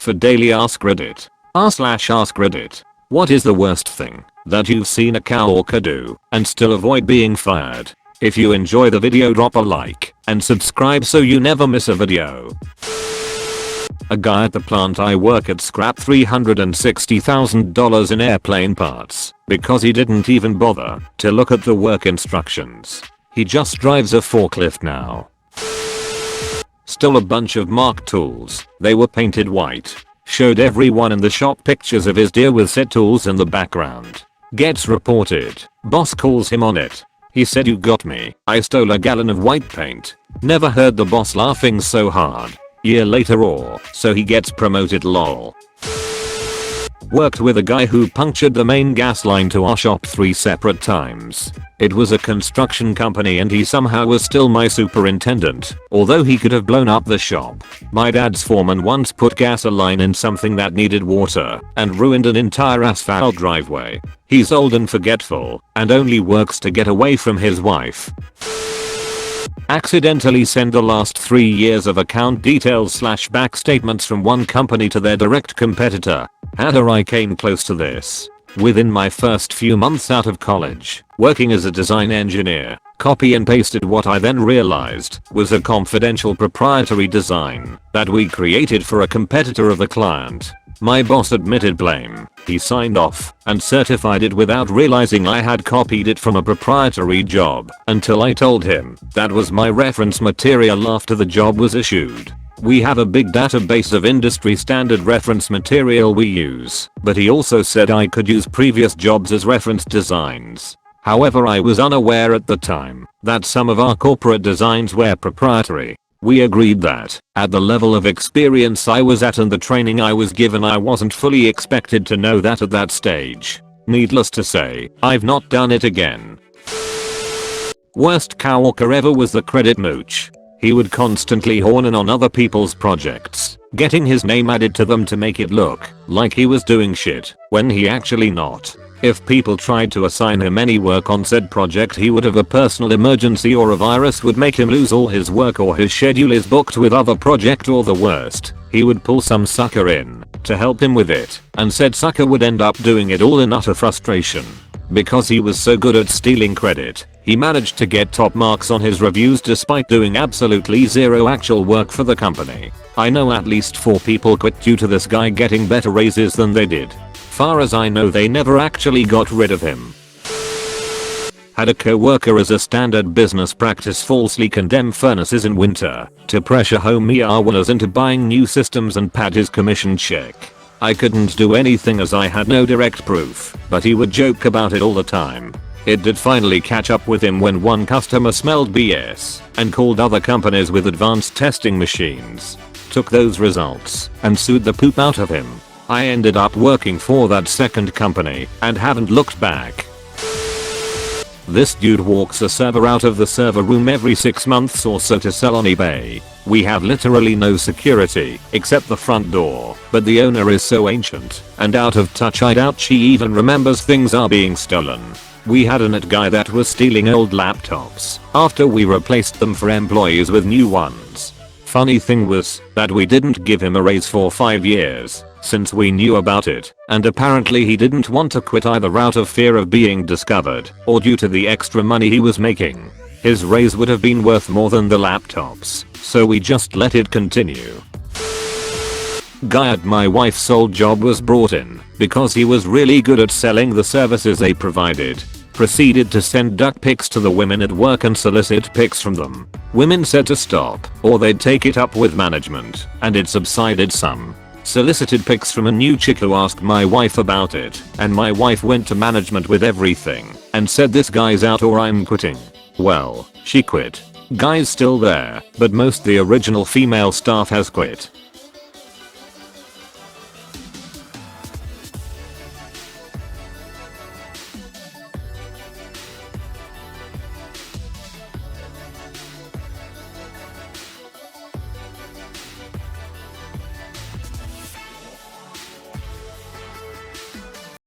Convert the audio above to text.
For daily Ask Reddit. r/ask Reddit. What is the worst thing that you've seen a coworker do and still avoid being fired? If you enjoy the video, drop a like and subscribe so you never miss a video. A guy at the plant I work at scrapped $360,000 in airplane parts because he didn't even bother to look at the work instructions. He just drives a forklift now. Stole a bunch of marked tools. They were painted white. Showed everyone in the shop pictures of his deer with set tools in the background. Gets reported. Boss calls him on it. He said, "You got me. I stole a gallon of white paint." Never heard the boss laughing so hard. Year later so he gets promoted, lol. Worked with a guy who punctured the main gas line to our shop 3 separate times. It was a construction company and he somehow was still my superintendent, although he could have blown up the shop. My dad's foreman once put gasoline in something that needed water and ruined an entire asphalt driveway. He's old and forgetful and only works to get away from his wife. Accidentally send the last 3 years of account details / back statements from one company to their direct competitor. I came close to this. Within my first few months out of college, working as a design engineer, copy and pasted what I then realized was a confidential proprietary design that we created for a competitor of the client. My boss admitted blame. He signed off and certified it without realizing I had copied it from a proprietary job until I told him that was my reference material after the job was issued. We have a big database of industry standard reference material we use, but he also said I could use previous jobs as reference designs. However, I was unaware at the time that some of our corporate designs were proprietary. We agreed that, at the level of experience I was at and the training I was given, I wasn't fully expected to know that at that stage. Needless to say, I've not done it again. Worst coworker ever was the credit mooch. He would constantly horn in on other people's projects, getting his name added to them to make it look like he was doing shit when he actually not. If people tried to assign him any work on said project, he would have a personal emergency or a virus would make him lose all his work, or his schedule is booked with other project, or the worst, he would pull some sucker in to help him with it, and said sucker would end up doing it all in utter frustration. Because he was so good at stealing credit, he managed to get top marks on his reviews despite doing absolutely zero actual work for the company. I know at least 4 people quit due to this guy getting better raises than they did. Far as I know, they never actually got rid of him. Had a coworker as a standard business practice falsely condemn furnaces in winter to pressure home owners into buying new systems and pad his commission check. I couldn't do anything as I had no direct proof, but he would joke about it all the time. It did finally catch up with him when one customer smelled BS and called other companies with advanced testing machines, took those results and sued the poop out of him. I ended up working for that second company and haven't looked back. This dude walks a server out of the server room every 6 months or so to sell on eBay. We have literally no security except the front door, but the owner is so ancient and out of touch I doubt she even remembers things are being stolen. We had a net guy that was stealing old laptops after we replaced them for employees with new ones. Funny thing was that we didn't give him a raise for 5 years since we knew about it, and apparently he didn't want to quit either out of fear of being discovered or due to the extra money he was making. His raise would have been worth more than the laptops, so we just let it continue. Guy at my wife's old job was brought in because he was really good at selling the services they provided. Proceeded to send duck pics to the women at work and solicit pics from them. Women said to stop or they'd take it up with management, and it subsided some. Solicited pics from a new chick who asked my wife about it, and my wife went to management with everything and said this guy's out or I'm quitting. Well, she quit. Guy's still there, but most the original female staff has quit.